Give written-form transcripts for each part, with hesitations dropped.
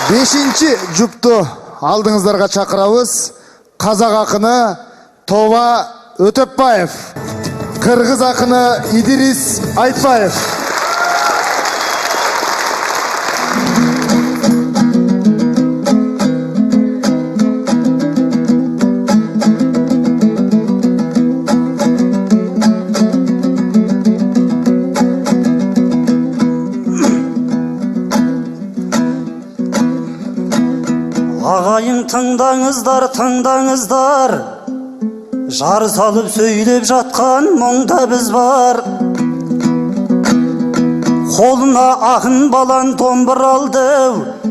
Бешинчи жұпты алдыңыздарға чакырабыз. Қазақ ақыны Тоба Өтепбаев, қырғыз ақыны Идирис Айтбаев. Ағайын тыңдаңыздар, тыңдаңыздар, жар салып сөйлеп жатқан мұңда біз бар. Қолына ақын балан домбыр алды,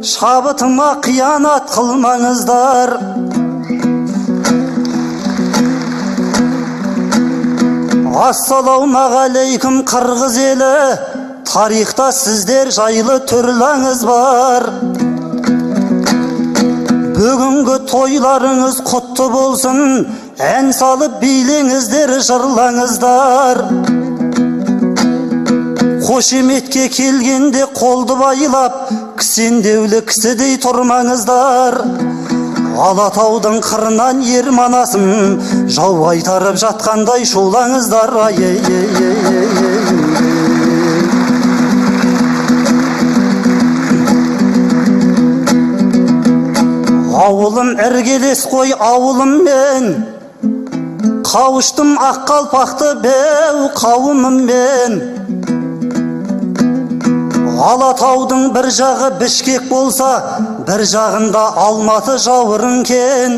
шабытыма қиянат қылмаңыздар. Ассалаумағалейкум қырғыз елі, тарихта сіздер жайлы түрлаңыз бар. Бүгінгі тойларыңыз құтты болсын, ән салып билеңіздер, жырлаңыздар. Қошеметке келгенде қолды байлап, кісендеулі кісідей тұрмаңыздар. Алатаудың қырынан ер манасым, жау айтарып жатқандай шулаңыздар. Ауылым іргелес қой ауылыммен, қауыштым ақ қалпақты беу қауымыммен. Алатаудың бір жағы Бішкек болса, бір жағында Алматы жауырын кен.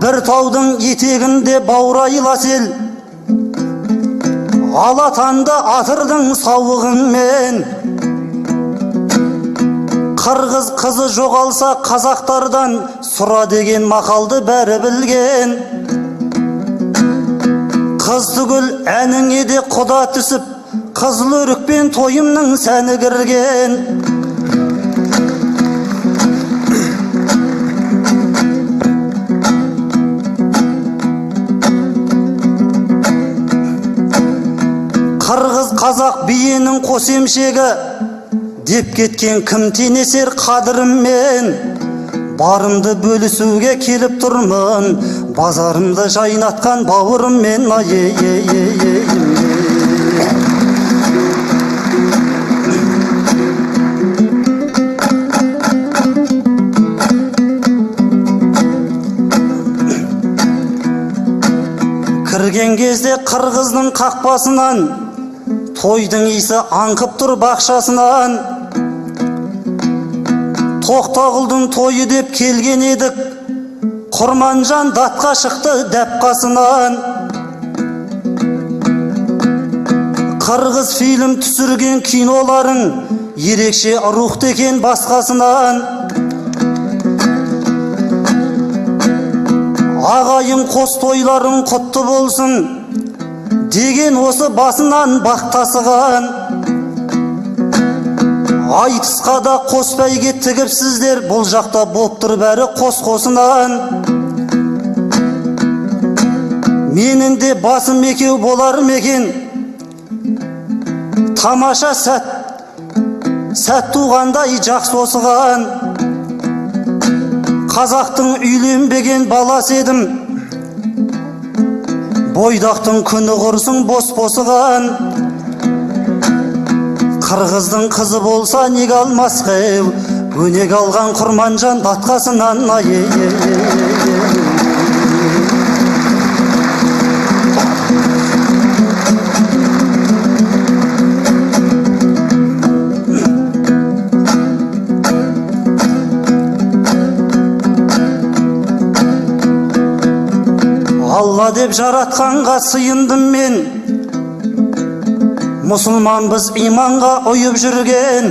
Бір таудың етегінде баурайлас ел, Алатанды атырдың сауығыңмен. Қырғыз қызы жоғалса қазақтардан, сұра деген мақалды бәрі білген. Қыз түгіл әніңе де құда түсіп, қызыл өрікпен тойымның сәні кірген. Қырғыз қазақ биенің қос емшегі, деп кеткен кім тенесер қадіріммен. Барымды бөлісуге келіп тұрмын, базарымды жайнатқан бауырыммен. Кірген кезде қырғыздың қақпасынан, тойдың иісі аңқып тұр бақшасынан. Тоқтағұлдың тойы деп келген едік, Құрманжан датқа шықты дәпқасынан. Қырғыз фильм түсірген киноларың ерекше рухты екен басқасынан. Ағайын қос тойларың құтты болсын деген осы басынан бақтасыған. Айтысқа да қос бәйге тігіпсіздер, бұл жақта боп тұр бәрі қос-қосынан. Менің де басым екеу болар мекен, тамаша сәт туғандай жақсы осыған. Қазақтың үйленбеген баласы едім, бойдақтың күні құрсын бос-босыған. Қырғыздың қызы болса неге алмас қеу, өнеге алған Құрманжан датқасынан. Алла деп жаратқанға сыйындым мен, мұсылман біз иманға ұйып жүрген.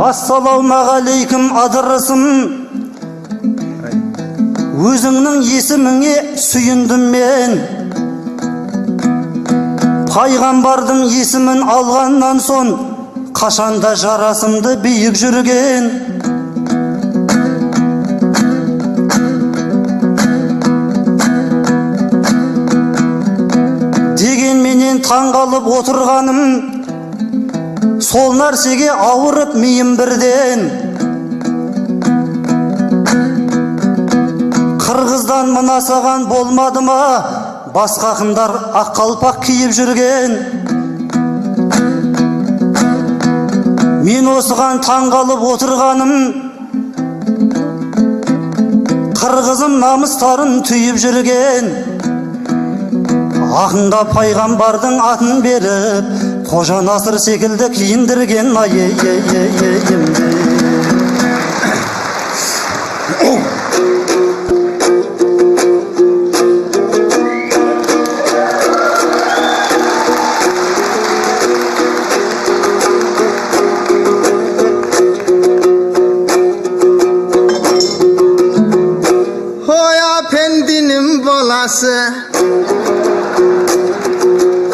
Ассалаумағалейкум адырысым, өзіңнің есіміңе сүйіндім мен. Пайғамбардың есімін алғаннан сон, қашанда жарасымды биік жүрген. таң қалып отырғаным, сол нәрсеге ауырып миым бірден. Қырғыздан мына саған болмады ма, басқа ақындар ақ қалпақ киіп жүрген. Мен осыған таң қалып отырғаным, қырғызым намыстарын түйіп жүрген. Ақынға пайғамбардың атын беріп, Қожа Насыр секілді киіндірген.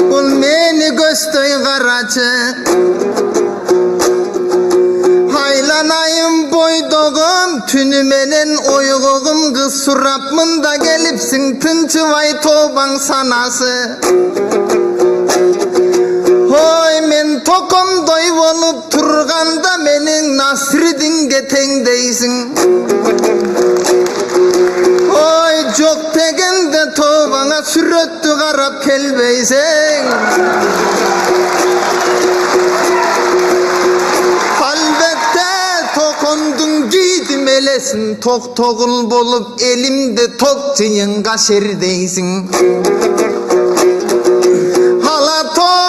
Бұл мені көстой қарачы, Айланайым бойдоғым, түніменен ойғығым, қыз сұрап мұнда келіпсің, тынчыбай тобаң санасы. Ой, мен тоқымдой болып тұрғанда, менің Насридинге теңдейсің. Ой, жоқ дегенде тобаңа сүрөттү қарап келбейсің. Албетте тоқымдың кийдим елесін, тоқ-тоғыл болып елімде тоқ жиынға шердейсің.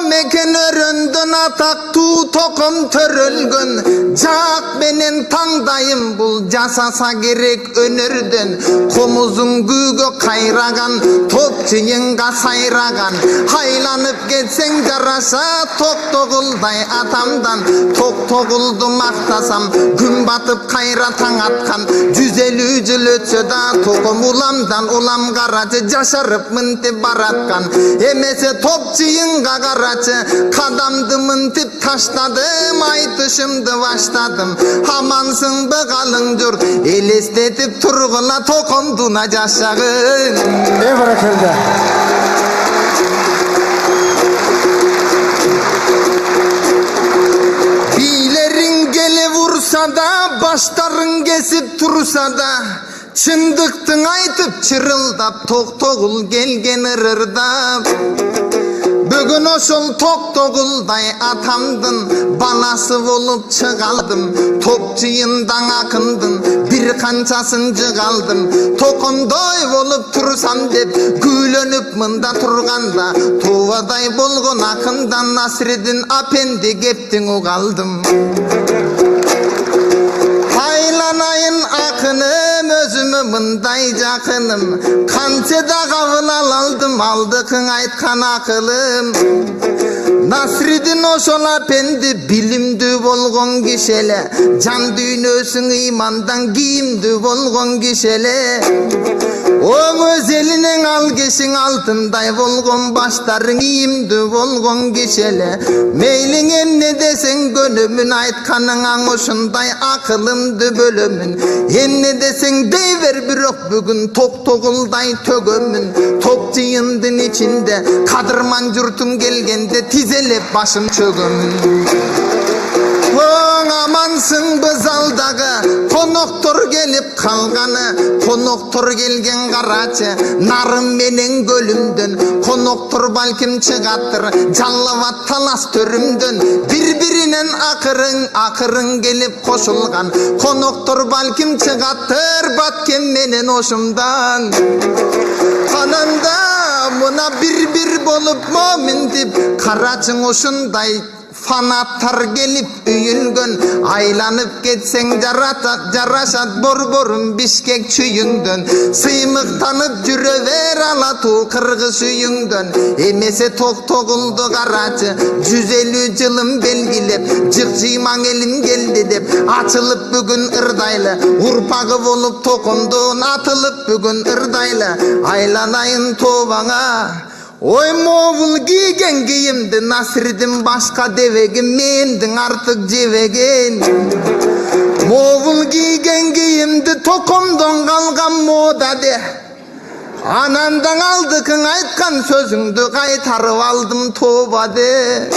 Мекен өрөндөн атактуу тоқым төрөлгөн, жаак менен таңдайым бұл жасаса керек өнөрдөн. Комузун күүгө кайраган, топ жыйынга сайраган, айланып кетсең жараша токтогулдай атамдан. Токтогулду мактасам, күн батып кайра таң аткан, 150 жыл өтсө да током уламдан улам карачы, жашарып мынтип бараткан. Эмесе топ жыйынга карачы, қадамды мынтип таштадым, айтышымды баштадым. Амансың бі қалың жұрт, елестетіп тұрғыла тоқымдуна жашағын. Бәрекелді. Бийлерің келіп ұрса да, баштарың кесіп тұрса да, шындықтың айтып чырылдап, тоқ-тоғыл келген ырырдап. Бүгін ошол тоқ-тоғылдай атамдын баласы болып чыгалдым. Топ жиындан акындын бир канчасын жыгалдым. Тоқымдой болып турсам деп күйлөнүп мында турганда, тубадай болгон акындан Насридин апенди кептиң угалдым. Айланайын акыным, өзүмө мындай жакыным, канчада кабыл алдым, алдыкың айткан акылым. Насридин ошол апенди билимдүү болгон киши эле, жан дүйнөсүң ыймандан кийимдүү болгон киши эле. Оң өз элинең ал кишиң алтындай болгон, баштарың ийимдүү болгон киши эле. Мейлиң эмне десең көнөмүн, айтканың аң ушундай акылымды бөлөмүн. Эмне десең дей бер, бирок бүгүн тоқ-тоғылдай төгөмүн. Топ жыйындын ичинде кадырман журтум келгенде тизелеп башым чөгөмүн. Оң амансың біз алдагы, коноктор келип калганы, коноктор келген карачы, нарым менен көлүмдөн. Коноктор балким чыгаттыр, жаллабат талас төрүмдөн. Бир-биринен акырың келип кошулган, коноктор балким чыгаттыр, баткен менен ошумдан. Ананда мына бир-бир болуп моминтип, карачың ушундай фанаттар келип үйүлгөн. Айланып кетсең жарашат борборун Бишкек чүйүңдөн. Сыймыктанып жүрө бер алатуу кыргыз үйүңдөн. Эмесе тоқ-тоғулду карачы, 150 жылым белгилеп, жык-жыймаң элим келди деп, ачылып бүгүн ырдайлы, урпагы болуп токомдон атылып бүгүн ырдайлы. Айланайын тобаңа, ой мовул кийген кийимди Насридин башка дебегин, мендин артык жебеген. Мовул кийген кийимди токомдон калган мода де. Anandan aldıkın aytkan sözüңdü kaytarıp aldım toba de.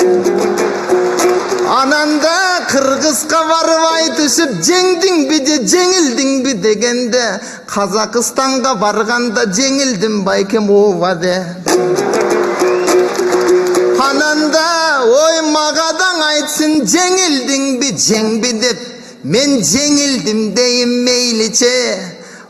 Ananda Kırgızga barıp aytışıp жеңдиң bi de жеңилдиң bi degende Kazakistan'a barganda жеңилдим baykem ova de. Ananda oy magadan aytsın жеңилдиң bi жең bi dep men жеңилдим deyim meyliçe.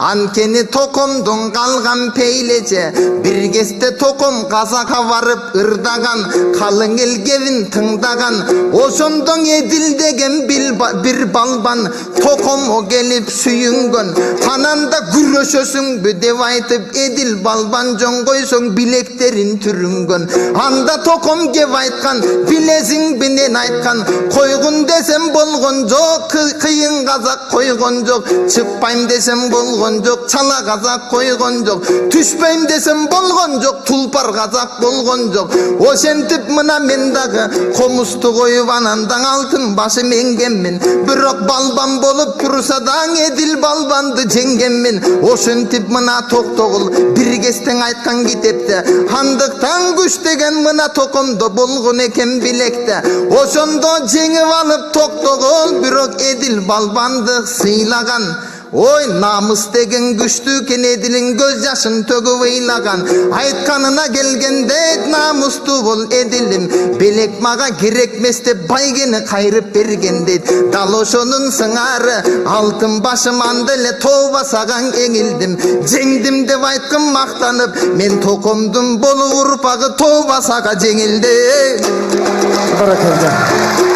Ankeni tokomdun kalgan peylece bir keste tokom kazaka varıp ırdagan kalın elgevin tındagan oşondon edil degen bir balban tokom o gelip suyungon hananda güröşösün büdev aytıp edil balban jon koyson bileklerin türüngon anda tokom gev aytkan bilezin binen aytkan koygun desem bolgon jok kıyın kazak koygon jok çıkpayım desem bolgon жоқ чала казак койгон жок түшпөйм десем болгон жок тулпар казак болгон жок ошентип мына мен дагы комусту коюп анандан алтын башы менгенмин бирок балбан болуп турса даң эдил балбанды жеңгенмин ошентип мына токтогул бир кестең айткан китепте хандыктан күч деген мына токомдо болгон экен билекте ошондо жеңип алып токтогул бирок эдил балбанды сыйлаган Oy namus degen güçlü ken edilin göz yaşın tögüp ыйлаган aytkanına gelgende namustu bol edilim belek maga gerekmez de baygeni kayırıp bergen deyt dal oşonun sыңары altın başım andele toba sagan eğildim жеңдим деп aytkın maktanıp men tokomdum bolu urpagı toba saga жеңилди. Barakallah.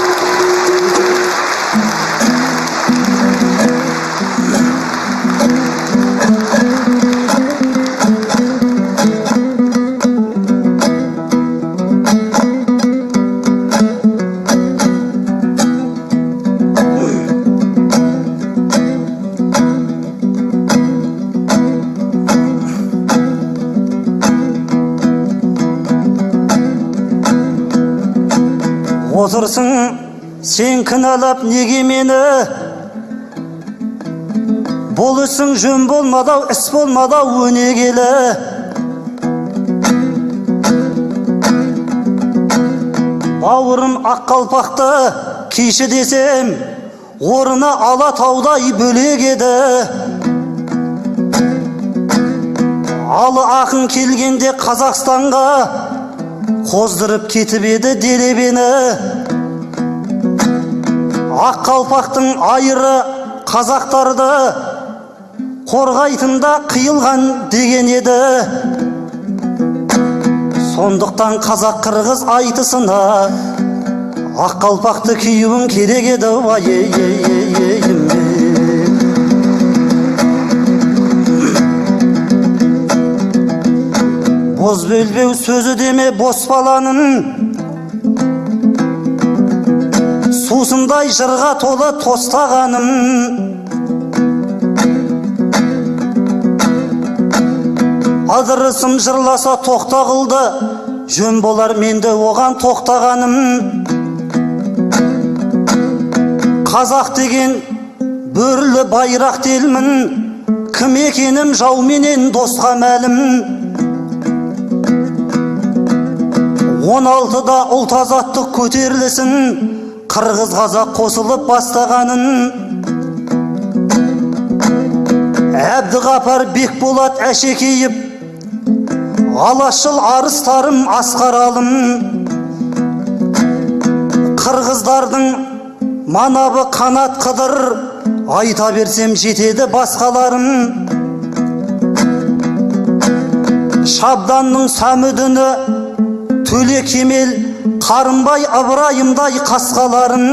Отырсың сен кінәлап неге мені бұл ісің жөн болмадау іс болмадау өнегелі бауырым ақ қалпақты киші десем орны Алатаудай бөлек еді алы ақын келгенде Қазақстанға қоздырып кетіп еді делебені ақ қалпақтың айыры қазақтарды қорғайтында қиылған деген еді сондықтан қазақ қырғыз айтысына ақ қалпақты киюің керек еді боз бөлбеу сөзі деме бос баланың сусындай жырға толы тостағаным адырысым жырласа тоқта қылды жөн болар менде оған тоқтағаным қазақ деген бөрілі байрақ делмін кім екенім жауменен досқа мәлім 16-да ұлт азаттық көтерілісін қырғыз қазақ қосылып бастағанын Әбдіғапар Бекболат Әшекейіп алашыл арыстарым Асқаралым қырғыздардың манабы қанат қыдыр айта берсем жетеді басқаларым Шабданның Самүдіні Төле Кемел Қарымбай Ыбырайымдай қасқаларын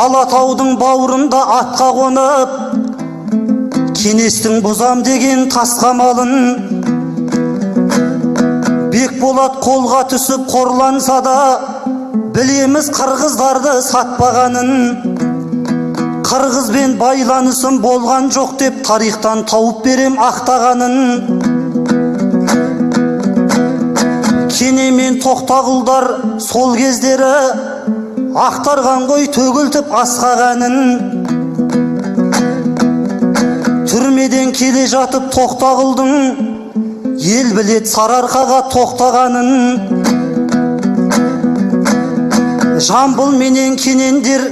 Алатаудың бауырында атқа қонып Кенестің бұзам деген тасқамалын Бекболат қолға түсіп қорланса да білеміз қырғыздарды сатпағанын Қырғызбен байланысым болған жоқ деп тарихтан тауып берем ақтағанын Кене мен Тоқтағұлдар сол кездері ақтарған ғой төгілтіп асқағанын Түрмеден келе жатып тоқта қылдың, ел білет сарыарқаға тоқтағанын. Жамбыл менен кенендер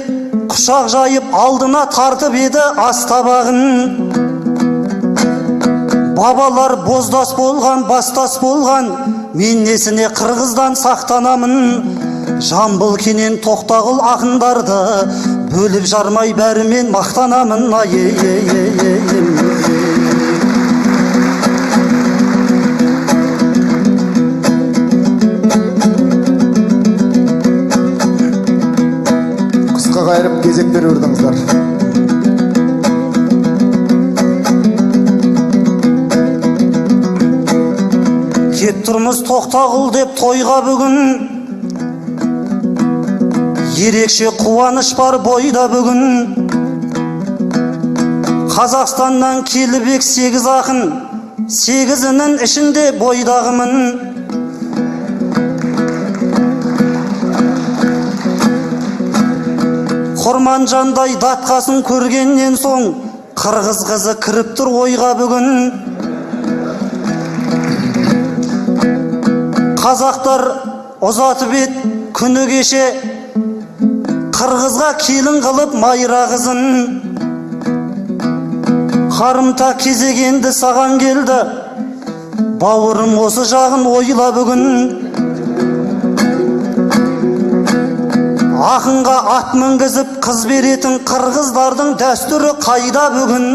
құшақ жайып алдына тартып еді астабағын. Бабалар боздас болған, бастас болған, мен несіне қырғыздан сақтанамын. Жамбыл кенен тоқтағыл ақындарды бөліп жармай бәрімен мақтанамын. Қысқа қайырып кезек беріп үрдіңіздер. Кеп тұрмыз тоқтағыл деп тойға бүгін, ерекше қуаныш бар бойда бүгін. Қазақстаннан келібек 8 ақын, 8-інің ішінде бойдағымын. Құрманжандай датқасын көргеннен соң, қырғыз қызы кіріп тұр ойға бүгін. Қазақтар ұзатып ет күні кеше, қырғызға келін қылып майра қызын. Қарымта кезегенді саған келді, бауырым осы жағын ойла бүгін. Ақынға ат мінгізіп қыз беретін қырғыздардың дәстүрі қайда бүгін.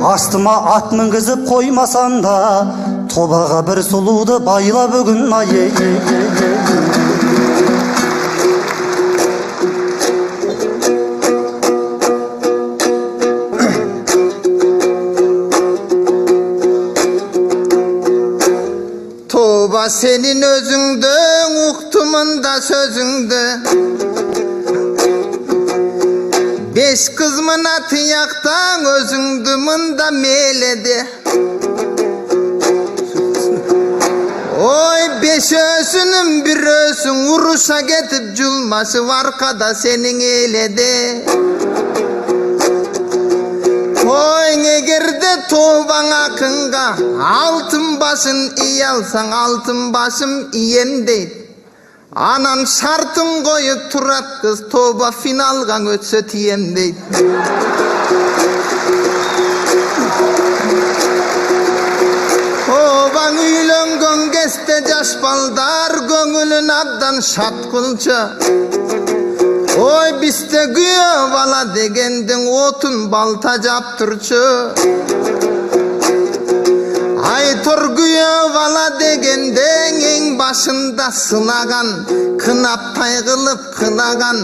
Астыма ат мінгізіп қоймасан да, тобаға бір сұлуды байла бүгін. Тоба senin özüngdü, uqtumunda sözüngdü. 5 kız mına tıyaqtan özüngdü mında meyledi. Oy 5 özünün bir özün uruşa getip julması arkada senin eyledi. Oy egerde toban akınga altın basın iyi alsan altın basım iyem deydi. Anan şartın koyup turat kız toba finalgan ötse tiyem deydi. Toban üylөнгөн keste jaş baldar göngülün abdan şat kılça. Oy bizde güya bala degendin otun balta japtırçı. Aytor güya bala degenden en başında sınagan, kınaptay kılıp kınagan.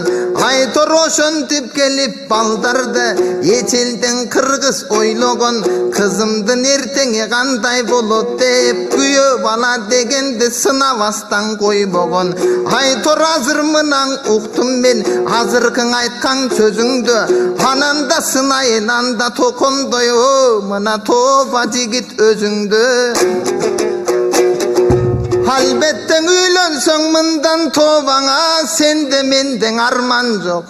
Aytor oşontip gelip baldardı, yeçilden kırgız oylogon. Kızımdın ertenge kanday bolot deyip güya bala degendi sınavastan koybogon. Aytor hazır mınan uqtum ben, hazırkın aytkan sözüngdü. Ananda sınayın anda tokondoyu, mına toba jigit özüngdü. Halbetten üylönsöň mından tobana, sende menden arman jok.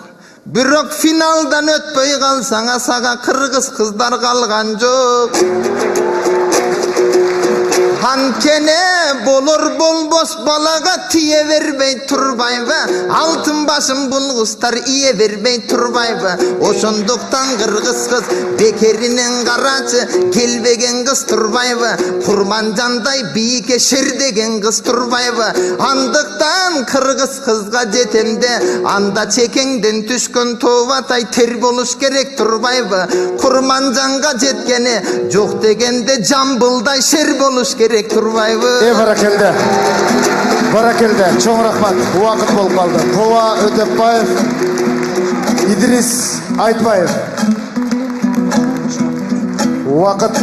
Bирок finaldan ötpöy kalsaňa saga kırgız kızlar kalgan jok. Hankene bolor bolbos balaga tiye verbey turbayba. Altın başım bulgustar iye verbey turbayba. Oşonduktan kırgız kız bekerinin karacı, gelbegen kız turbayba. Kurmancanday biyike şerdegen kız turbayba. Andıktan kırgız kızga jetemde, anda çekengden tüşkön tovatay ter boluş gerek turbayba. Kurmancanga jetkeni jok degende Jambılday şer boluş gerek. Barakelде. Barakelде. Çoğun rahmat. Bu vakit bol kaldı. Tova Ötepbaev, İdris Aytbaev. Vakit.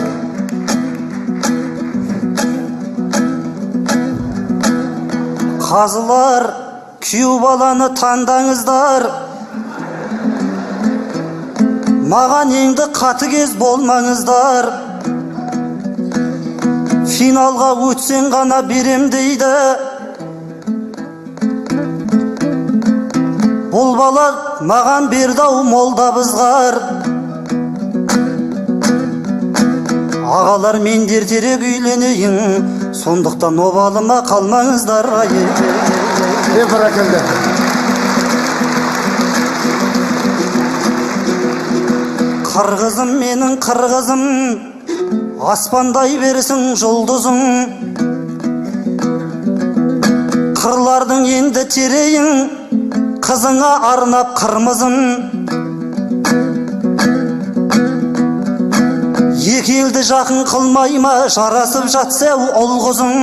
Қазылар, күйеу баланы таңдаңыздар. Маған енді қатыгез болмаңыздар. Финалға өтсең ғана берем дейді. Бұл Ұл бала маған берді-ау молда бызғар. Ағалар мен ертерек үйленейін, сондықтан обалыма қалмаңыздар. Бәрекелді. Қырғызым менің қырғызым, аспандай берсің жұлдызың. Қырлардың енді терейін, қызыңа арнап қырмызын. Екі елді жақын қылмай ма, жарасып жатса ұл қызың.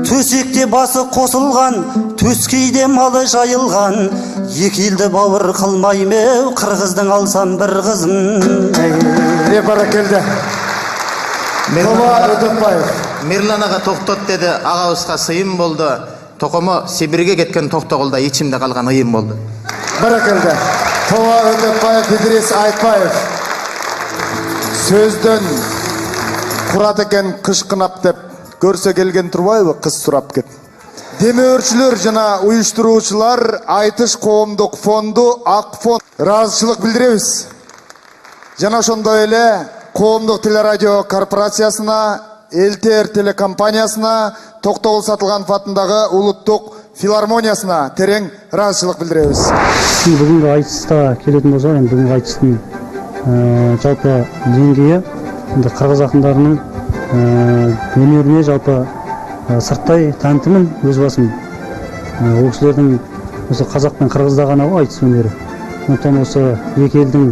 Төсекте басы қосылған, төскейде малы жайылған. Екі елді бауыр қылмай ма, қырғыздың алсам бір қызын. Бәрекелді. Тоба Өтепбаев. Мирлан аға тоқтат деді, ағауызға сыйым болды. Тоқымы Сибирге кеткен тоқтоғылда ичимде қалған ыйым болды. Бәрекелді. Тоба Өтепбаев, Идрис Айтбаев. Сөзден құрат екен қыш қынап деп, көрсе келген тұрбайбы қыз сұрап кет. Демеушілер жана уюштуруучулар айтыш коомдук фонду ак фонд ыраазычылык билдиребиз. Жана ошондой эле коомдук телерадио корпорациясына, Элтер телекомпаниясына, Токтогул Сатылганов атындагы улуттук филармониясына терең ыраазычылык билдиребиз. Бүгүнкү айтыста келетін болсақ, енді бүгінгі айтыстың жалпы деңгейі қырғыз ақындарының өнеріне жалпы сырттай танытымын өз басым. Ол кісілердің осы қазақ пен қырғызда ғана ғой айтыс өнері. Сондықтан осы екі елдің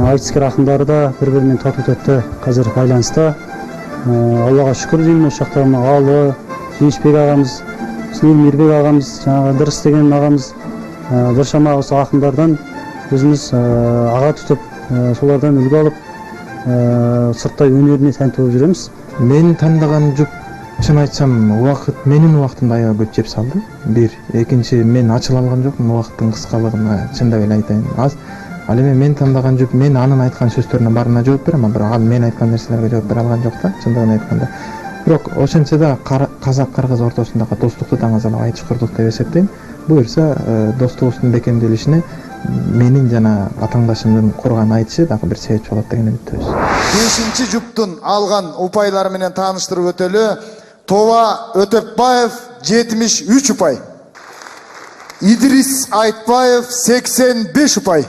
айтыскер ақындары да бір-бірімен тату-тәтті қазір байланыста. Аллаға шүкір деймін, осы жақта Алы, Жеңішбек ағамыз, Мирбек ағамыз, жаңағы Дырыс деген ағамыз біршама осы ақындардан өзіміз аға тұтып, солардан үлгі алып, сырттай өнеріне тәнті болып жүреміз. Мен таңдаған жұп, шын айтсам, менің уақытымда аяға көт жеп салды. Bir, екінші, мен ачыла алған жоқпын уақыттың қысқалығына, шындап эле айтайын. Ал эми мен таңдаған жұп, мен анын айтқан сөздөрүнө барына жооп берем, бирок ал мен айткан нерселерге жооп бере алган жок да, чындыгын айтканда. Бирок ошентсе да казак-кыргыз ортосундагы достукту таңазалап айтыш курдук деп эсептейм. Буюрса достугубуздун бекемделишине менин жана атаңдашымдын курган айтышы дагы бир себепчи болот деген үмүттөбүз. 5-чи жұптың алған ұпайлары менен таныштырып өтөлү. Тоба Өтепбаев 73 ұпай. Идрис Айтбаев 85 ұпай.